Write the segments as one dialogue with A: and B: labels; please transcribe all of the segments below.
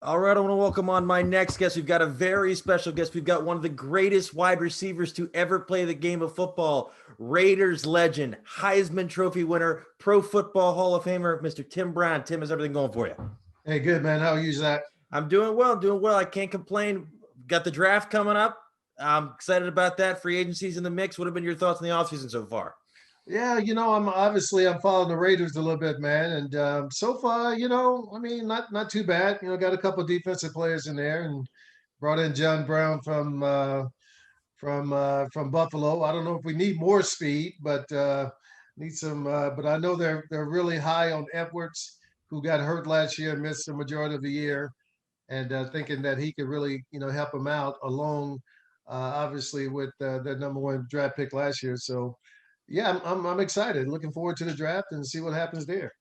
A: All right, I want to welcome on my next guest. We've got a very special guest. We've got one of the greatest wide receivers to ever play the game of football, Raiders legend, Heisman Trophy winner, Pro Football Hall of Famer, Mr. Tim Brown. Tim, is everything going for you?
B: Hey, good man. How are you, Zach?
A: I'm doing well. I'm doing well. I can't complain. Got the draft coming up. I'm excited about that. Free agency's in the mix. What have been your thoughts on the offseason so far?
B: Yeah, I'm following the Raiders a little bit, man, and so far, not too bad. Got a couple defensive players in there, and brought in John Brown from Buffalo. I don't know if we need more speed, but need some. But I know they're really high on Edwards, who got hurt last year and missed the majority of the year, and thinking that he could really help them out along, obviously with their number one draft pick last year. So yeah, I'm excited. Looking forward to the draft and see what happens there.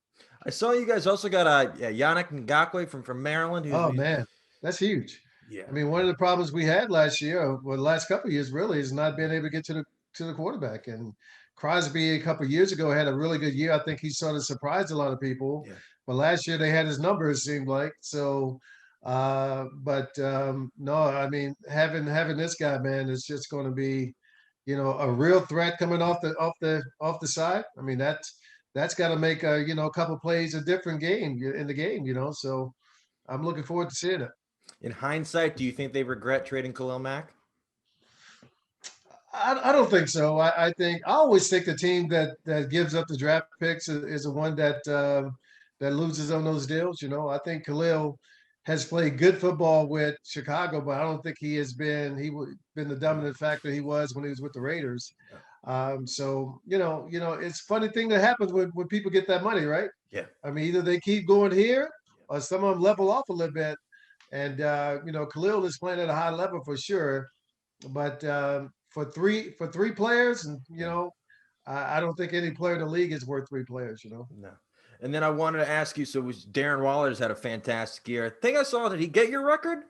A: I saw you guys also got Yannick Ngakwe from Maryland.
B: Oh man, that's huge.
A: Yeah.
B: I mean, one of the problems we had last year, well, the last couple of years really, is not being able to get to the quarterback. And Crosby a couple of years ago had a really good year. I think he sort of surprised a lot of people.
A: Yeah.
B: But last year they had his numbers, seemed like. So no, I mean, having this guy, man, is just going to be, a real threat coming off the side. I mean, that's got to make a couple plays a different game in the game. So I'm looking forward to seeing it.
A: In hindsight, do you think they regret trading Khalil Mack?
B: I don't think so. I always think the team that gives up the draft picks is the one that loses on those deals. I think Khalil has played good football with Chicago, but I don't think been the dominant factor he was when he was with the Raiders. So it's a funny thing that happens when people get that money, right?
A: Yeah.
B: I mean, either they keep going here or some of them level off a little bit. And Khalil is playing at a high level for sure, but for three players, and I don't think any player in the league is worth three players.
A: No. And then I wanted to ask you, so was Darren Waller's had a fantastic year. I think I saw, did he get your record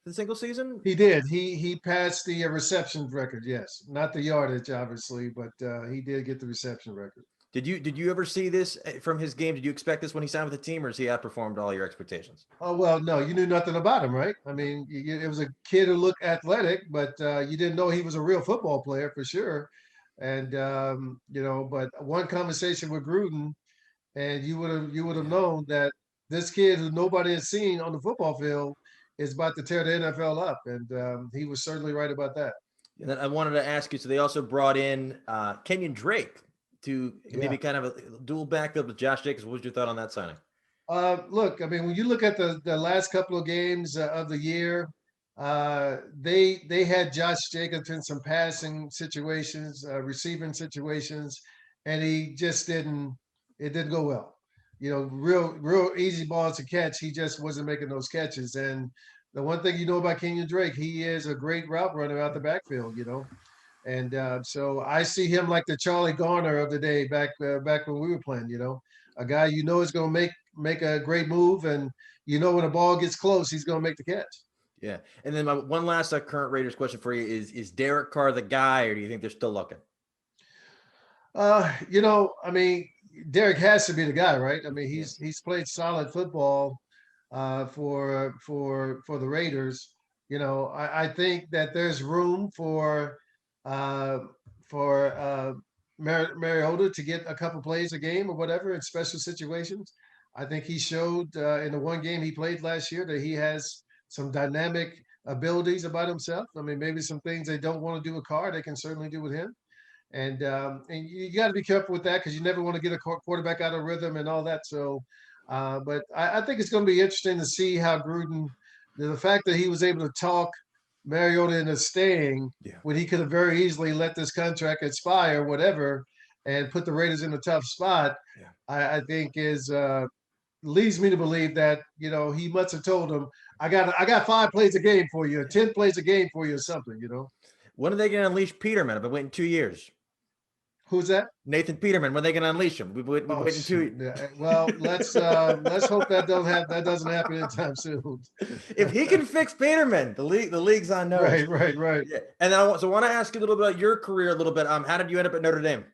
A: for the single season?
B: He did. He passed the reception record. Yes, not the yardage, obviously, but he did get the reception record.
A: Did you ever see this from his game? Did you expect this when he signed with the team, or has he outperformed all your expectations?
B: Oh well, no, you knew nothing about him, right? I mean, it was a kid who looked athletic, but you didn't know he was a real football player for sure. And but one conversation with Gruden, and you would have known that this kid who nobody has seen on the football field is about to tear the NFL up, and he was certainly right about that.
A: And then I wanted to ask you, so they also brought in Kenyan Drake to
B: Yeah.
A: maybe kind of a dual backfield with Josh Jacobs. What was your thought on that signing?
B: Look, I mean, when you look at the last couple of games of the year, they had Josh Jacobs in some passing situations, receiving situations, and he just didn't. It didn't go well. Real easy balls to catch. He just wasn't making those catches. And the one thing you know about Kenyan Drake, he is a great route runner out the backfield. And so I see him like the Charlie Garner of the day back when we were playing. A guy is going to make a great move, and when the ball gets close, he's going to make the catch.
A: Yeah. And then my one last current Raiders question for you is Derek Carr the guy, or do you think they're still looking?
B: I mean, Derek has to be the guy, right? I mean, he's played solid football for the Raiders. I think that there's room uh, for Mariota to get a couple plays a game or whatever in special situations. I think he showed in the one game he played last year that he has some dynamic abilities about himself. I mean, maybe some things they don't want to do with Carr, they can certainly do with him. And you got to be careful with that because you never want to get a quarterback out of rhythm and all that. So, but I think it's going to be interesting to see how Gruden, the fact that he was able to talk Mariota into staying
A: Yeah.
B: when he could have very easily let this contract expire, whatever, and put the Raiders in a tough spot.
A: Yeah.
B: I think is leads me to believe that he must have told him, I got 5 plays a game for you, 10 plays a game for you, or something.
A: When are they going to unleash Peterman? I've been waiting 2 years.
B: Who's that?
A: Nathan Peterman. When are they going to unleash him? We've been
B: Oh,
A: waiting two.
B: yeah. Well, let's hope that doesn't happen anytime soon.
A: If he can fix Peterman, the league's on notice.
B: Right.
A: Yeah. And then I want to ask you a little bit about your career a little bit. How did you end up at Notre Dame?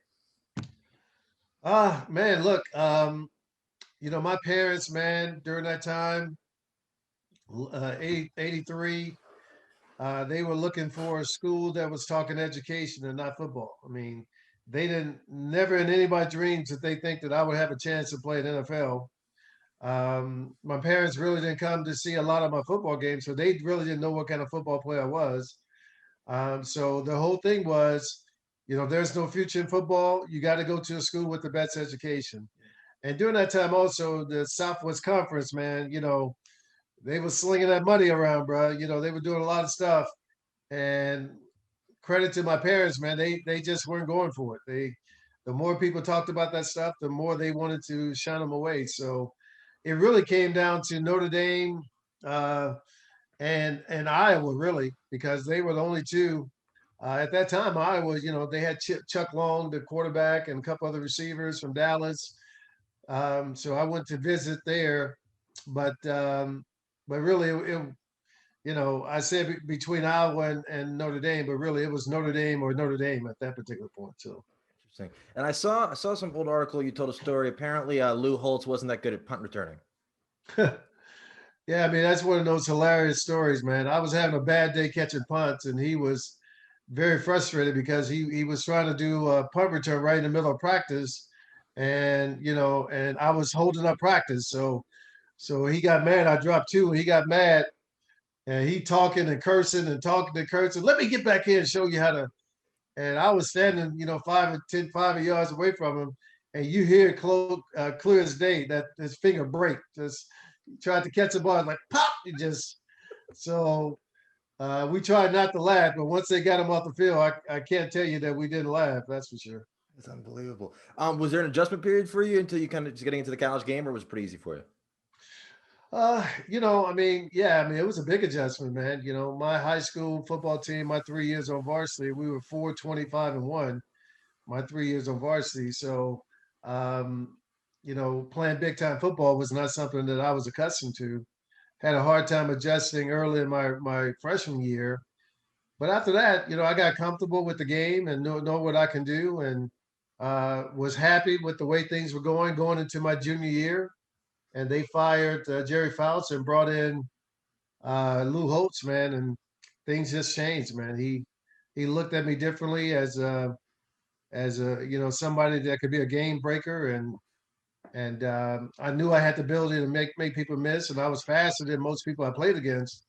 B: Man, look, my parents, man, during that time, 83. They were looking for a school that was talking education and not football. I mean, they didn't never in anybody's dreams did they think that I would have a chance to play in NFL. My parents really didn't come to see a lot of my football games, so they really didn't know what kind of football player I was. So the whole thing was, there's no future in football. You got to go to a school with the best education. And during that time, also the Southwest Conference, man, they were slinging that money around, bro. They were doing a lot of stuff. And credit to my parents, man, they just weren't going for it. The more people talked about that stuff, the more they wanted to shine them away. So it really came down to Notre Dame uh, and Iowa, really, because they were the only two at that time. Iowa, they had Chuck Long, the quarterback, and a couple other receivers from Dallas. So I went to visit there, but really, I said between Iowa and Notre Dame, but really it was Notre Dame or Notre Dame at that particular point. So
A: Interesting. And I saw some old article. You told a story. Apparently, Lou Holtz wasn't that good at punt returning.
B: yeah, I mean that's one of those hilarious stories, man. I was having a bad day catching punts, and he was very frustrated because he was trying to do a punt return right in the middle of practice, and I was holding up practice, so he got mad. I dropped two, and he got mad, and he talking and cursing and talking and cursing. Let me get back here and show you how to. And I was standing, 5 yards away from him, and you hear clear as day that his finger break. Just tried to catch the ball, like pop, it just so. We tried not to laugh, but once they got him off the field, I can't tell you that we didn't laugh. That's for sure.
A: It's unbelievable. Was there an adjustment period for you until you kind of just getting into the college game, or was it pretty easy for you?
B: It was a big adjustment, man. My high school football team, my 3 years on varsity, we were 4-25-1, my 3 years on varsity. So, playing big time football was not something that I was accustomed to. Had a hard time adjusting early in my freshman year. But after that, I got comfortable with the game and know what I can do, and was happy with the way things were going into my junior year. And they fired Jerry Fouts and brought in Lou Holtz, man, and things just changed, man. He looked at me differently as a somebody that could be a game breaker, and I knew I had the ability to make people miss, and I was faster than most people I played against.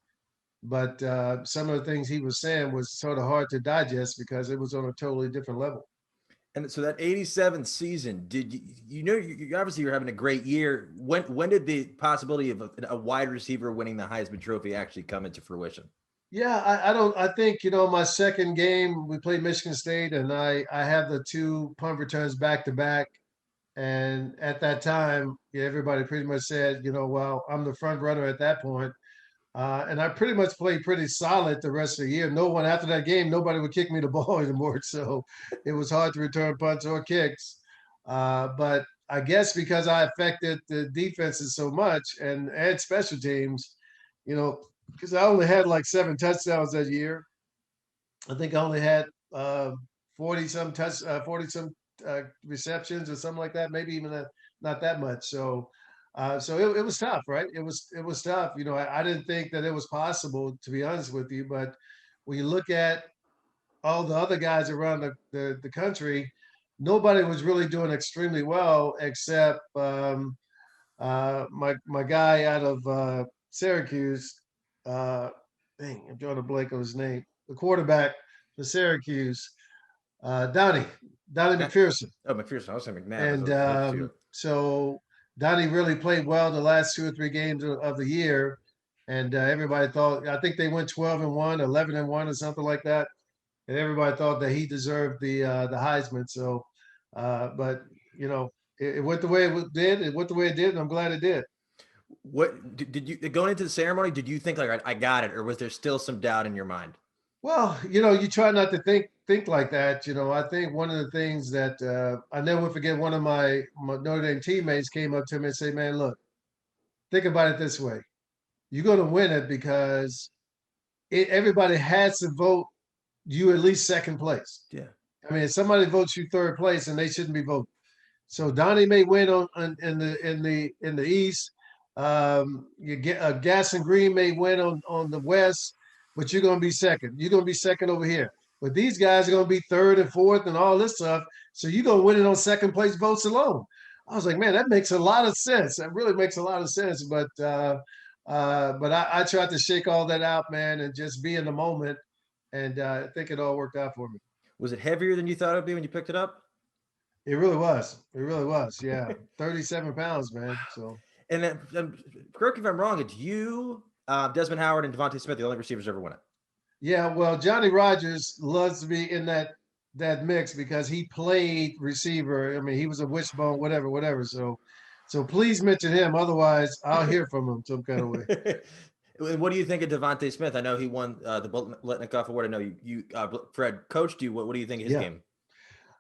B: But some of the things he was saying was sort of hard to digest because it was on a totally different level.
A: And so that '87 season, did you obviously you're having a great year. When did the possibility of a wide receiver winning the Heisman Trophy actually come into fruition?
B: Yeah, I don't. I think my second game we played Michigan State, and I have the two punt returns back to back. And at that time, yeah, everybody pretty much said, well, I'm the front runner at that point. And I pretty much played pretty solid the rest of the year. No one after that game, nobody would kick me the ball anymore. So it was hard to return punts or kicks. But I guess because I affected the defenses so much and special teams, because I only had like 7 touchdowns that year. I think I only had 40 some receptions or something like that. Maybe even not that much. So it was tough, right? It was tough. I didn't think that it was possible, to be honest with you. But when you look at all the other guys around the country, nobody was really doing extremely well except my guy out of Syracuse. Uh, I'm drawing a blank on his name. The quarterback for Syracuse, Donnie McPherson.
A: Oh, McPherson. I was saying
B: And
A: McNabb.
B: so Donnie really played well the last 2 or 3 games of the year. And everybody thought, I think they went 12-1, 11-1, or something like that. And everybody thought that he deserved the Heisman. So, but it went the way it did. It went the way it did, and I'm glad it did.
A: What did you going into the ceremony? Did you think like I got it, or was there still some doubt in your mind?
B: Well, you try not to think like that. I think one of the things that I never forget, one of my Notre Dame teammates came up to me and said, "Man, look, think about it this way: you're going to win it because everybody has to vote you at least second place.
A: Yeah.
B: I mean, if somebody votes you third place, and they shouldn't be voting. So Donnie may win in the East, You get Gaston Green may win on the West, but you're going to be second. You're going to be second over here. But these guys are going to be third and fourth and all this stuff. So you're going to win it on second place votes alone. I was like, man, that makes a lot of sense. That really makes a lot of sense. But I tried to shake all that out, man, and just be in the moment. And I think it all worked out for me.
A: Was it heavier than you thought it'd be when you picked it up?
B: It really was. It really was. Yeah. 37 pounds, man. So.
A: And then, correct me if I'm wrong, it's you, Desmond Howard, and DeVonta Smith, the only receivers ever win it.
B: Yeah, well, Johnny Rodgers loves to be in that mix because he played receiver. I mean, he was a wishbone, whatever. So please mention him. Otherwise, I'll hear from him some kind of way.
A: What do you think of DeVonta Smith? I know he won the Biletnikoff Award. I know you Fred coached you. What do you think of his game?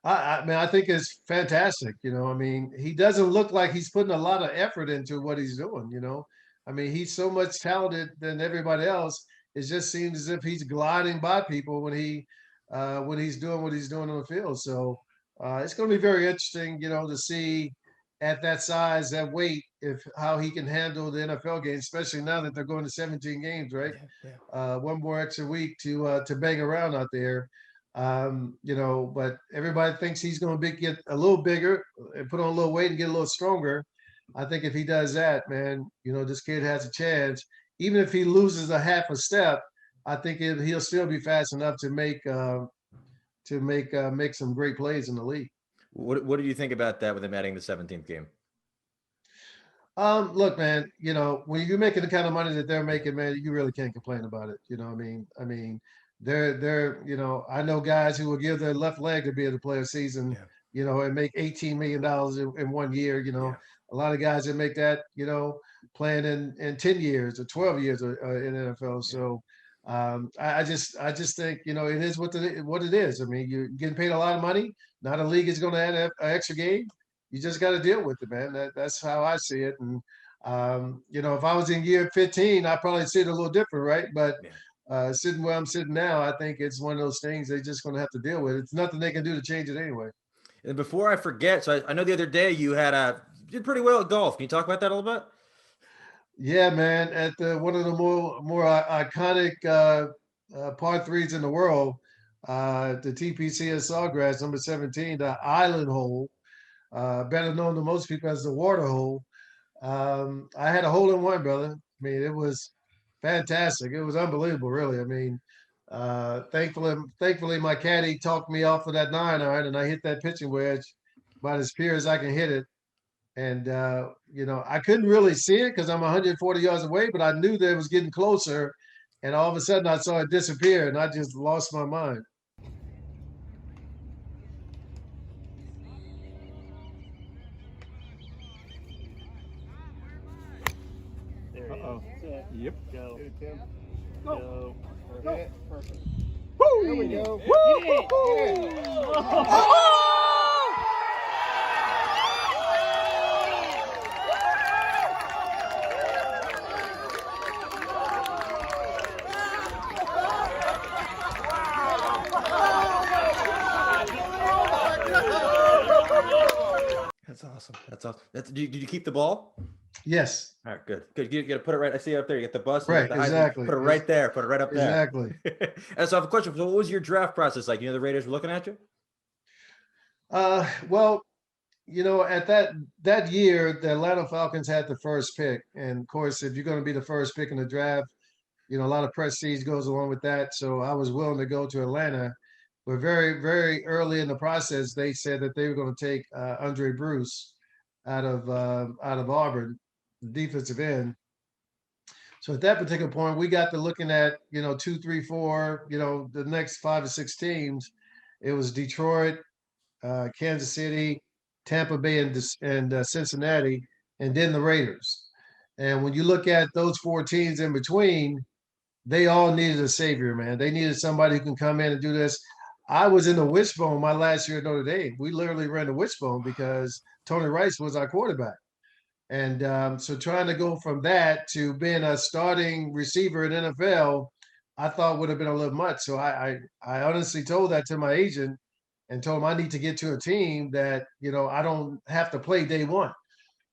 B: I mean, I think it's fantastic. You know, I mean, he doesn't look like he's putting a lot of effort into what he's doing. You know, I mean, he's so much talented than everybody else. It just seems as if he's gliding by people when he's doing what he's doing on the field. So it's going to be very interesting, you know, to see at that size, that weight, how he can handle the NFL game, especially now that they're going to 17 games, right? Yeah. One more extra week to bang around out there. You know, but everybody thinks he's going to get a little bigger and put on a little weight and get a little stronger. I think if he does that, man, you know, this kid has a chance. Even if he loses a half a step, I think he'll still be fast enough to make some great plays in the league.
A: What do you think about that with him adding the 17th game?
B: Look, man, you know, when you're making the kind of money that they're making, man, you really can't complain about it. You know what I mean? They're you know, I know guys who will give their left leg to be able to play a season, you know, and make $18 million in 1 year. You know, a lot of guys that make that, you know, playing in 10 years or 12 years in NFL. So I just think, you know, it is what it is. I mean, you're getting paid a lot of money. Not a league is going to add an extra game. You just got to deal with it, man. That's how I see it. And you know, if I was in year 15, I'd probably see it a little different, right? But sitting where I'm sitting now, I think it's one of those things they're just going to have to deal with. It's nothing they can do to change it anyway.
A: And before I forget, so I know the other day you did pretty well at golf. Can you talk about that a little bit?
B: Yeah, man. At one of the more iconic par threes in the world, the TPC Sawgrass, number 17, the island hole, better known to most people as the water hole. I had a hole in one, brother. I mean, it was fantastic. It was unbelievable, really. I mean, thankfully, my caddy talked me off of that 9-iron, and I hit that pitching wedge about as pure as I can hit it. And you know, I couldn't really see it because I'm 140 yards away, but I knew that it was getting closer. And all of a sudden, I saw it disappear, and I just lost my mind.
C: Uh-oh. Yep. Go.
D: Go. Go. Perfect.
C: Woo!
D: There we go.
C: Woo!
A: That's awesome. That's awesome. Did you keep the ball?
B: Yes.
A: All right, good. You got to put it right. I see it up there. You get the bus.
B: Right,
A: the
B: exactly.
A: Put it right there. Put it right up there.
B: Exactly.
A: And so I have a question. So what was your draft process like? You know, the Raiders were looking at you?
B: Well, you know, at that year, the Atlanta Falcons had the first pick. And of course, if you're going to be the first pick in the draft, you know, a lot of prestige goes along with that. So I was willing to go to Atlanta. But very, very early in the process, they said that they were going to take Andre Bruce out of Auburn, defensive end. So at that particular point, we got to looking at, you know, 2, 3, 4, you know, the next 5 or 6 teams. It was Detroit, Kansas City, Tampa Bay, and Cincinnati, and then the Raiders. And when you look at those 4 teams in between, they all needed a savior, man. They needed somebody who can come in and do this. I was in the wishbone my last year at Notre Dame. We literally ran the wishbone because Tony Rice was our quarterback. And so trying to go from that to being a starting receiver in NFL, I thought would have been a little much. So I honestly told that to my agent and told him I need to get to a team that, you know, I don't have to play day one.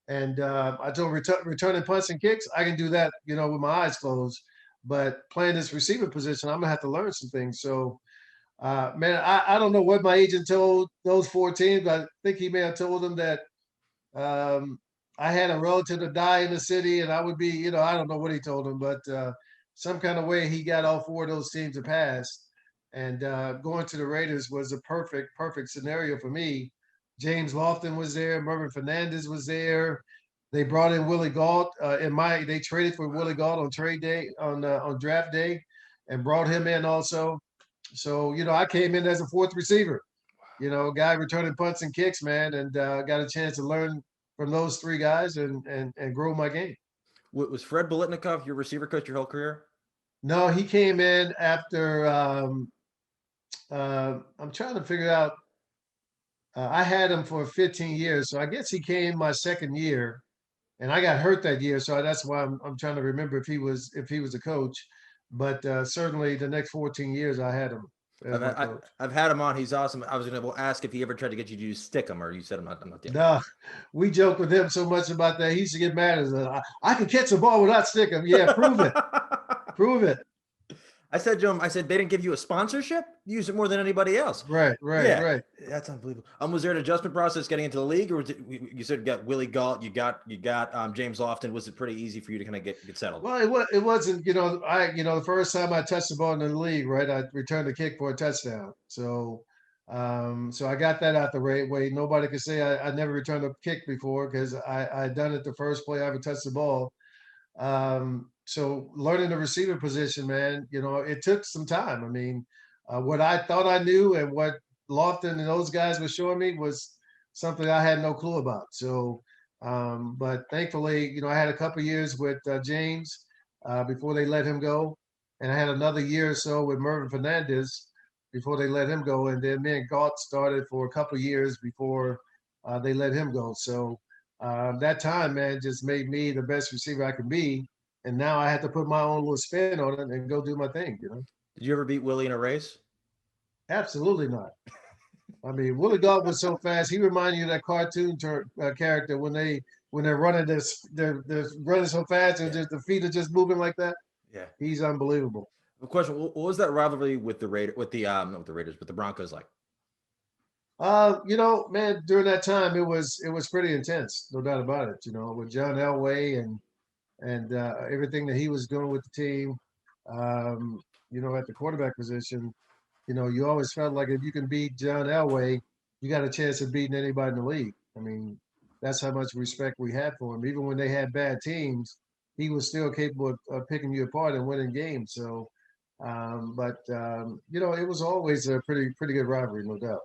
B: And I told him returning punts and kicks, I can do that, with my eyes closed. But playing this receiver position, I'm gonna have to learn some things. So, man, I don't know what my agent told those 4 teams. But I think he may have told them that I had a relative to die in the city, and I would be, I don't know what he told them, but some kind of way he got all 4 of those teams to pass. And going to the Raiders was a perfect scenario for me. James Lofton was there. Mervin Fernandez was there. They brought in Willie Gault. They traded for Willie Gault on trade day on draft day, and brought him in also. So I came in as a 4th receiver. Guy returning punts and kicks, man, and got a chance to learn from those 3 guys and grow my game.
A: Was Fred Biletnikoff your receiver coach your whole career?
B: No, he came in after. I'm trying to figure out. I had him for 15 years, so I guess he came my 2nd year, and I got hurt that year, so that's why I'm trying to remember if he was a coach. But certainly the next 14 years I had him.
A: I've had him on. He's awesome. I was going to ask if he ever tried to get you to stick him, or you said I'm not doing.
B: No, we joke with him so much about that. He used to get mad at us. I can catch a ball without sticking. Yeah, prove it. Prove it.
A: I said to him, they didn't give you a sponsorship? You use it more than anybody else.
B: Right.
A: That's unbelievable. Was there an adjustment process getting into the league, or was it, you said you got Willie Gault, you got James Lofton? Was it pretty ezy for you to kind of get settled?
B: Well, it wasn't. The first time I touched the ball in the league, right, I returned the kick for a touchdown. So, so I got that out the right way. Nobody could say I never returned a kick before, because I done it the first play I ever touched the ball. So learning the receiver position, man, it took some time. I mean, what I thought I knew and what Lofton and those guys were showing me was something I had no clue about. So, but thankfully, I had a couple years with James before they let him go, and I had another year or so with Mervin Fernandez before they let him go, and then me and Gault started for a couple years before they let him go. So that time, man, just made me the best receiver I could be. And now I had to put my own little spin on it and go do my thing,
A: Did you ever beat Willie in a race?
B: Absolutely not. I mean, Willie Gault was so fast. He reminded you of that cartoon character when they're running they're running so fast and just the feet are just moving like that.
A: Yeah,
B: he's unbelievable.
A: A question: what was that rivalry with the not with the Raiders, but the Broncos like?
B: Man, during that time it was pretty intense, no doubt about it. With John Elway and everything that he was doing with the team, at the quarterback position, you always felt like if you can beat John Elway, you got a chance of beating anybody in the league. I mean, that's how much respect we had for him. Even when they had bad teams, he was still capable of picking you apart and winning games. So, it was always a pretty good rivalry, no doubt.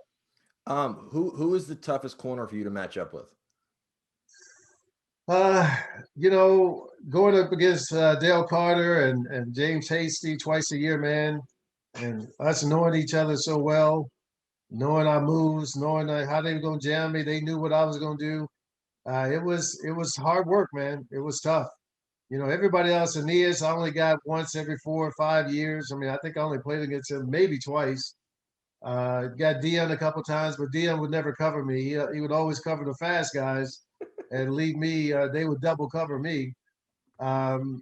A: Who is the toughest corner for you to match up with?
B: Going up against Dale Carter and James Hasty twice a year, man, and us knowing each other so well, knowing our moves, knowing how they were going to jam me, they knew what I was going to do. It was hard work, man. It was tough. Everybody else, Aeneas, I only got once every 4 or 5 years. I mean, I think I only played against him maybe twice. Got Dion a couple times, but Dion would never cover me. He would always cover the fast guys and leave me. They would double cover me. Those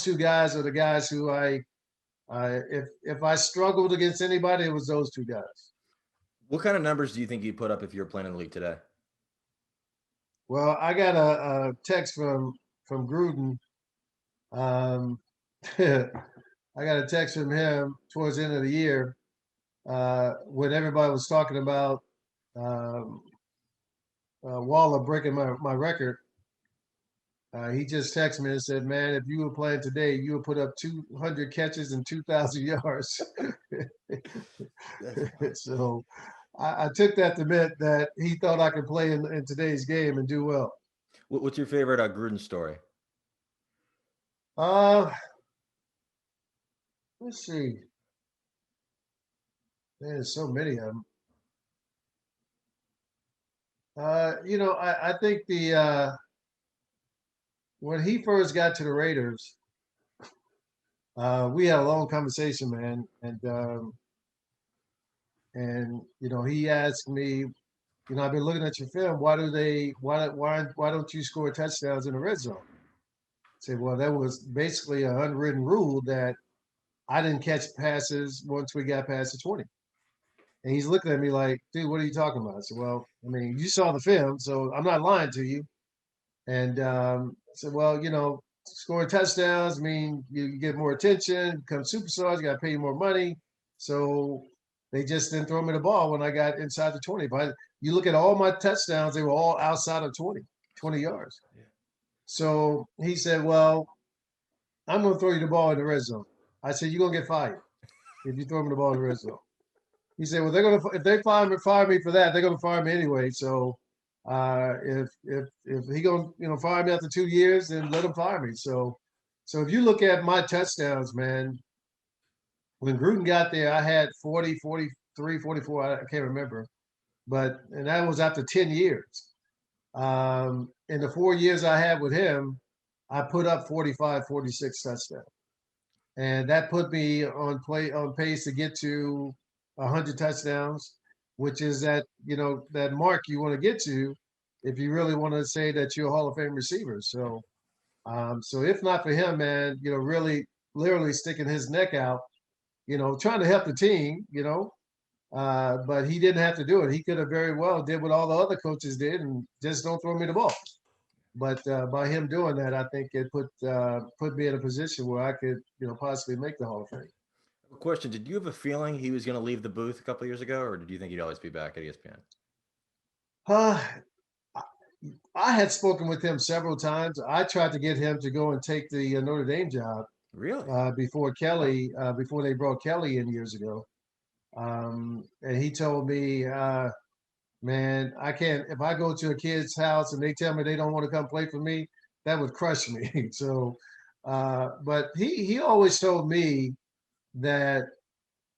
B: 2 guys are the guys who if I struggled against anybody, it was those 2 guys.
A: What kind of numbers do you think you'd put up if you were playing in the league today?
B: Well, I got a text from Gruden. I got a text from him towards the end of the year when everybody was talking about Waller breaking my record. He just texted me and said, "Man, if you were playing today, you would put up 200 catches and 2,000 yards." So I took that to mean that he thought I could play in today's game and do well.
A: What's your favorite Gruden story?
B: Let's see. There's so many of them. I think when he first got to the Raiders, we had a long conversation, man, and he asked me I've been looking at your film. Why don't you score touchdowns in the red zone? I said, well, that was basically an unwritten rule that I didn't catch passes once we got past the 20. And he's looking at me like, dude, what are you talking about? I said, well, I mean, you saw the film, so I'm not lying to you. And I said, well, scoring touchdowns mean you get more attention, become superstars, you got to pay you more money. So they just didn't throw me the ball when I got inside the 20. But you look at all my touchdowns, they were all outside of 20 yards.
A: Yeah.
B: So he said, well, I'm going to throw you the ball in the red zone. I said, you're going to get fired if you throw me the ball in the red zone. He said, well, if they fire me for that, they're going to fire me anyway. So if he gonna fire me after 2 years, then let him fire me. So if you look at my touchdowns, man, when Gruden got there, I had 40, 43, 44, I can't remember, and that was after 10 years. In the 4 years I had with him, I put up 45, 46 touchdowns, and that put me on pace to get to 100 touchdowns, which is that mark you want to get to if you really want to say that you're a Hall of Fame receiver. So if not for him, man, really literally sticking his neck out, trying to help the team, but he didn't have to do it. He could have very well did what all the other coaches did and just don't throw me the ball. But by him doing that, I think it put me in a position where I could, possibly make the Hall of Fame.
A: Question: did you have a feeling he was going to leave the booth a couple of years ago, or did you think he'd always be back at ESPN?
B: I had spoken with him several times. I tried to get him to go and take the Notre Dame job.
A: Really?
B: Before they brought Kelly in years ago. And he told me, man, I can't, if I go to a kid's house and they tell me they don't want to come play for me, that would crush me. So, but he always told me that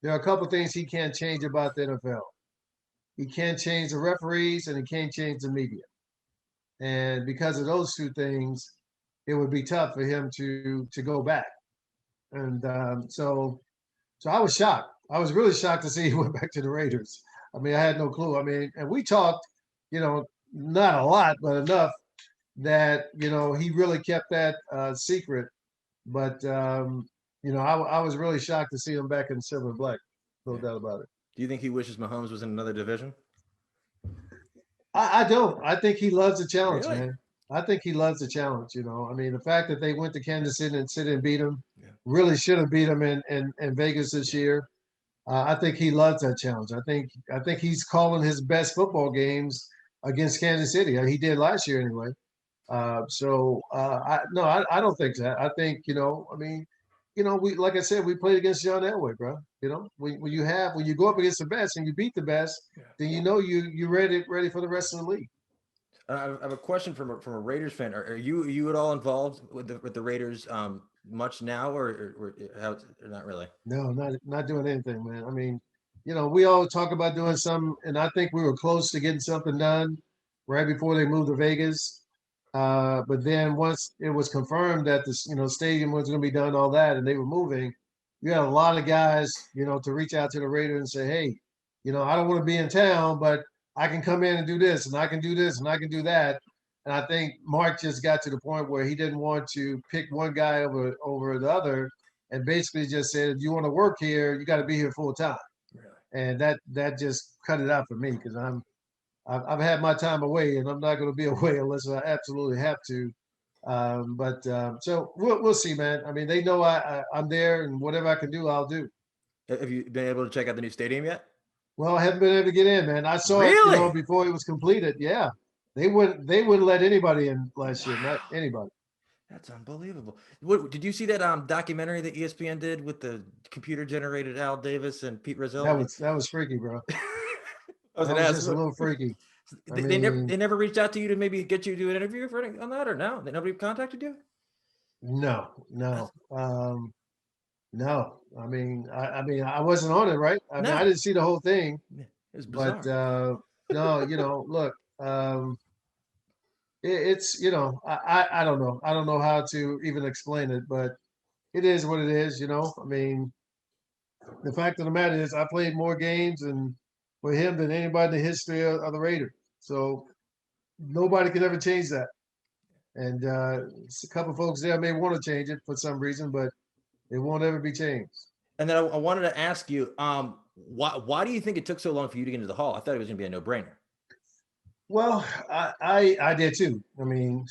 B: there are a couple of things he can't change about the NFL. He can't change the referees and he can't change the media. And because of those two things, it would be tough for him to go back. And so I was shocked. I was really shocked to see he went back to the Raiders. I mean, I had no clue. I mean, and we talked, not a lot, but enough that, he really kept that secret. But, I was really shocked to see him back in silver and black. No doubt about it.
A: Do you think he wishes Mahomes was in another division?
B: I don't. I think he loves the challenge,
A: Really?
B: man. I think he loves the challenge. I mean, the fact that they went to Kansas City and beat him, really should have beat him in Vegas this year. I think he loves that challenge. I think he's calling his best football games against Kansas City. He did last year anyway. I don't think that. I think we, like I said, we played against John Elway, bro. When you go up against the best and you beat the best, then you're ready for the rest of the league.
A: I have a question from a Raiders fan. Are you at all involved with the Raiders much now, or how? Not really.
B: No, not doing anything, man. I mean, we all talk about doing something, and I think we were close to getting something done right before they moved to Vegas. But then once it was confirmed that the stadium was going to be done, all that, and they were moving, you had a lot of guys, to reach out to the Raiders and say, hey, I don't want to be in town, but I can come in and do this, and I can do this, and I can do that. And I think Mark just got to the point where he didn't want to pick one guy over the other, and basically just said, if you want to work here, you got to be here full time.
A: Really?
B: And that just cut it out for me because I've had my time away, and I'm not going to be away unless I absolutely have to. So we'll see, man. I mean, they know I'm there, and whatever I can do, I'll do.
A: Have you been able to check out the new stadium yet?
B: Well, I haven't been able to get in, man. I saw it, before it was completed. Yeah, they wouldn't let anybody in last year, not anybody.
A: That's unbelievable. What did you see that documentary that ESPN did with the computer-generated Al Davis and Pete Rozelle?
B: That was freaky, bro.
A: That was
B: just a little freaky.
A: They never reached out to you to maybe get you to do an interview on that, or no? Nobody contacted you?
B: No. No. I mean, I wasn't on it, right? I mean, I didn't see the whole thing.
A: It was bizarre.
B: But no, look, it's I don't know. I don't know how to even explain it, but it is what it is. I mean, the fact of the matter is, I played more games and for him than anybody in the history of the Raiders. So nobody could ever change that. And a couple folks there may want to change it for some reason, but it won't ever be changed.
A: And then I wanted to ask you, why do you think it took so long for you to get into the Hall? I thought it was going to be a no-brainer.
B: Well, I did too. I mean,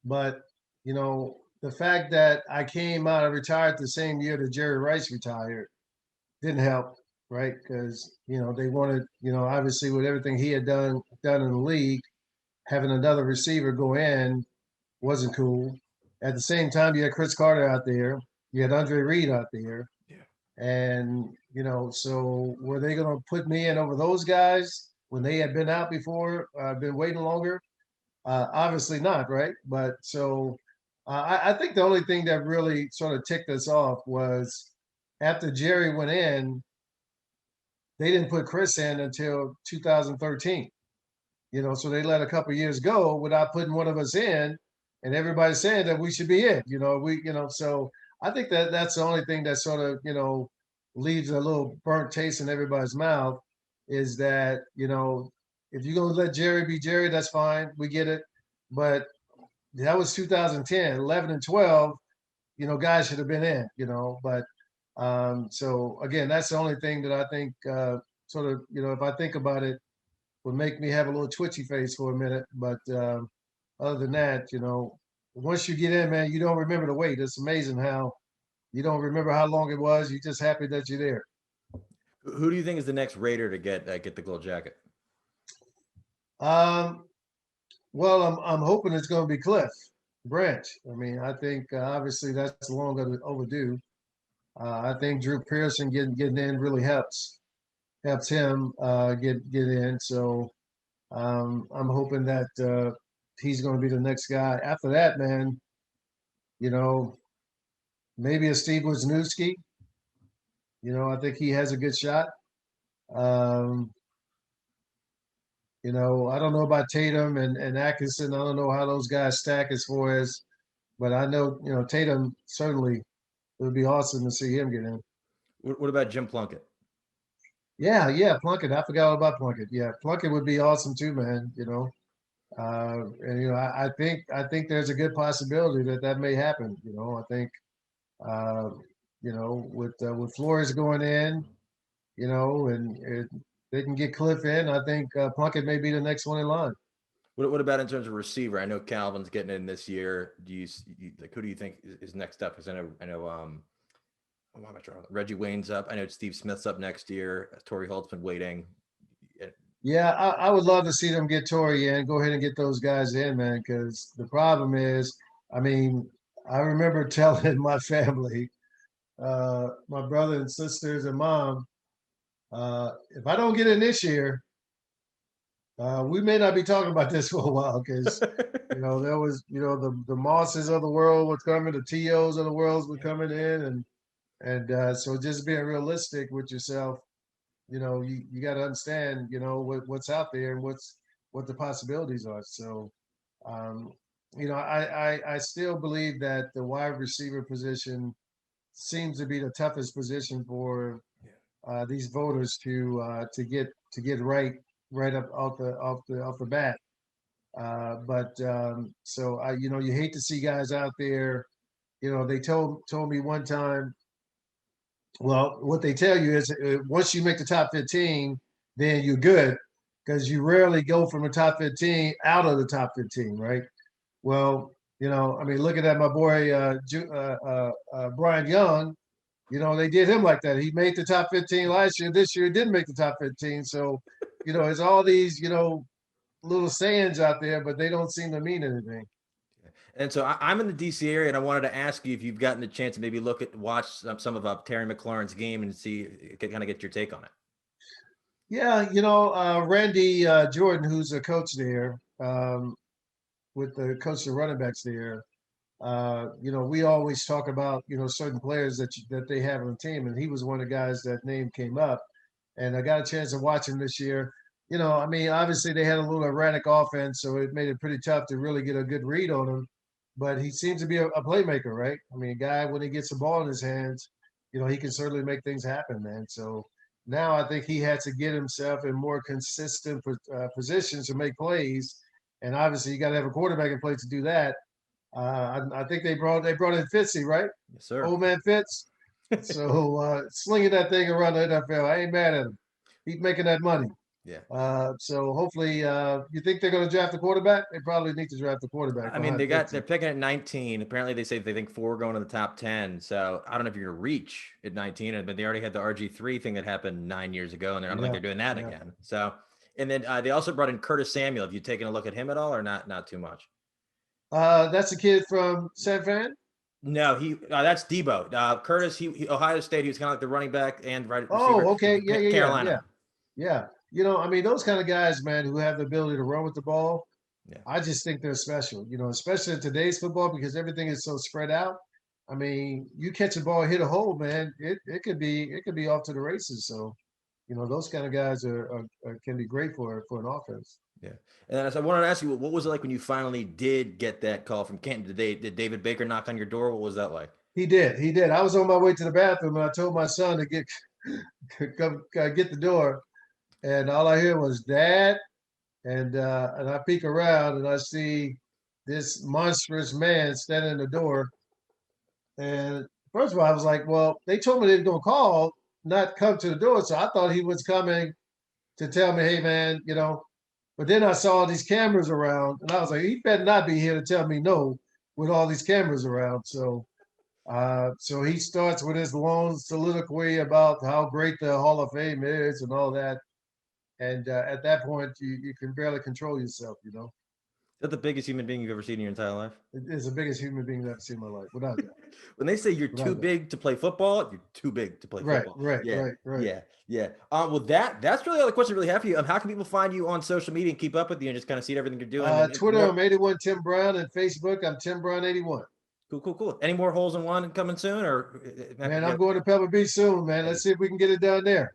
B: but you know, the fact that I came out, I retired the same year that Jerry Rice retired, didn't help, right? Because you know they wanted, you know, obviously with everything he had done in the league, having another receiver go in wasn't cool. At the same time, you had Chris Carter out there, you had Andre Reed out there, and you know, so were they going to put me in over those guys when they had been out before, been waiting longer? Obviously not, right? But so I think the only thing that really sort of ticked us off was after Jerry went in, they didn't put Chris in until 2013. You know, so they let a couple years go without putting one of us in, and everybody's saying that we should be in. So I think that that's the only thing that sort of leaves a little burnt taste in everybody's mouth is that if you're gonna let Jerry be Jerry, that's fine, we get it, but that was 2010, 11 and 12. Guys should have been in. But so again, that's the only thing that I think sort of if I think about it, would make me have a little twitchy face for a minute. But other than that, once you get in, man, you don't remember the wait. It's amazing how you don't remember how long it was. You're just happy that you're there.
A: Who do you think is the next Raider to get the gold jacket?
B: Well, I'm hoping it's going to be Cliff Branch. I mean, I think obviously that's long overdue. I think Drew Pearson getting in really helps him get in. So I'm hoping that he's going to be the next guy. After that, man, maybe a Steve Wisniewski. I think he has a good shot. I don't know about Tatum and Atkinson. I don't know how those guys stack as far as, but I know, Tatum certainly, it would be awesome to see him get in.
A: What about Jim Plunkett?
B: Yeah, Plunkett. I forgot all about Plunkett. Yeah, Plunkett would be awesome too, man. I think there's a good possibility that may happen. I think, with Flores going in, and they can get Cliff in. I think Plunkett may be the next one in line.
A: What about in terms of receiver? I know Calvin's getting in this year. Who do you think is next up? Because I know Reggie Wayne's up. I know Steve Smith's up next year. Torrey Holt's been waiting.
B: Yeah, I would love to see them get Torrey in. Go ahead and get those guys in, man. Because the problem is, I mean, I remember telling my family, my brother and sisters and mom, if I don't get in this year, we may not be talking about this for a while because, there was, the Mosses of the world were coming, the TOs of the world were coming in. And so just being realistic with yourself, you got to understand, what's out there and what the possibilities are. So, I still believe that the wide receiver position seems to be the toughest position for these voters to get right up off the bat. So you hate to see guys out there. They told me one time. Well, what they tell you is once you make the top 15, then you're good because you rarely go from the top 15 out of the top 15, right? Well, looking at my boy Brian Young, they did him like that. He made the top 15 last year. This year, he didn't make the top 15. So, it's all these, little sayings out there, but they don't seem to mean anything.
A: And so I'm in the DC area, and I wanted to ask you if you've gotten the chance to maybe watch some of Terry McLaurin's game and see, kind of get your take on it.
B: Yeah, Randy Jordan, who's a coach there, with the coach of running backs there. We always talk about certain players that they have on the team, and he was one of the guys that name came up, and I got a chance to watch him this year. Obviously they had a little erratic offense, so it made it pretty tough to really get a good read on him. But he seems to be a playmaker, right? I mean, a guy, when he gets the ball in his hands, he can certainly make things happen, man. So Now I think he had to get himself in more consistent positions to make plays, and obviously you got to have a quarterback in place to do that. I think they brought in Fitzy, right?
A: Yes, sir.
B: Old man Fitz. So slinging that thing around the NFL, I ain't mad at him. He's making that money.
A: Yeah.
B: So hopefully, you think they're going to draft the quarterback? They probably need to draft the quarterback.
A: I mean, they're picking at 19. Apparently, they say they think 4 going to the top 10. So I don't know if you're going to reach at 19, but they already had the RG3 thing that happened 9 years ago, and I don't think they're doing that again. So, and then they also brought in Curtis Samuel. Have you taken a look at him at all, or not? Not too much.
B: That's a kid from San Fran.
A: No, that's Debo. Curtis, he Ohio State. He was kind of like the running back and right receiver.
B: Oh, okay, yeah,
A: Carolina.
B: Yeah. You know, I mean, those kind of guys, man, who have the ability to run with the ball, I just think they're special, you know, especially in today's football because everything is so spread out. I mean, you catch a ball, hit a hole, man, it could be off to the races. So, you know, those kind of guys can be great for an offense.
A: Yeah. And I wanted to ask you, what was it like when you finally did get that call from Canton? Did David Baker knock on your door? What was that like?
B: He did. I was on my way to the bathroom and I told my son to come get the door. And all I hear was Dad, and I peek around and I see this monstrous man standing in the door. And first of all, I was like, well, they told me they were going to call, not come to the door. So I thought he was coming to tell me, hey, man, you know. But then I saw these cameras around, and I was like, he better not be here to tell me no with all these cameras around. So so he starts with his long soliloquy about how great the Hall of Fame is and all that. And at that point, you can barely control yourself, you know.
A: Is that the biggest human being you've ever seen in your entire life?
B: It is the biggest human being I've ever seen in my life, without doubt.
A: When they say you're too big to play football, you're too big to play football.
B: Right.
A: Yeah. Well, that's really all the questions I really have for you. How can people find you on social media and keep up with you and just kind of see everything you're doing?
B: Twitter, I'm 81 Tim Brown, and Facebook, I'm Tim Brown 81.
A: Cool. Any more holes in one coming soon, or
B: man? I'm going to Pebble Beach soon, man. Let's see if we can get it done there.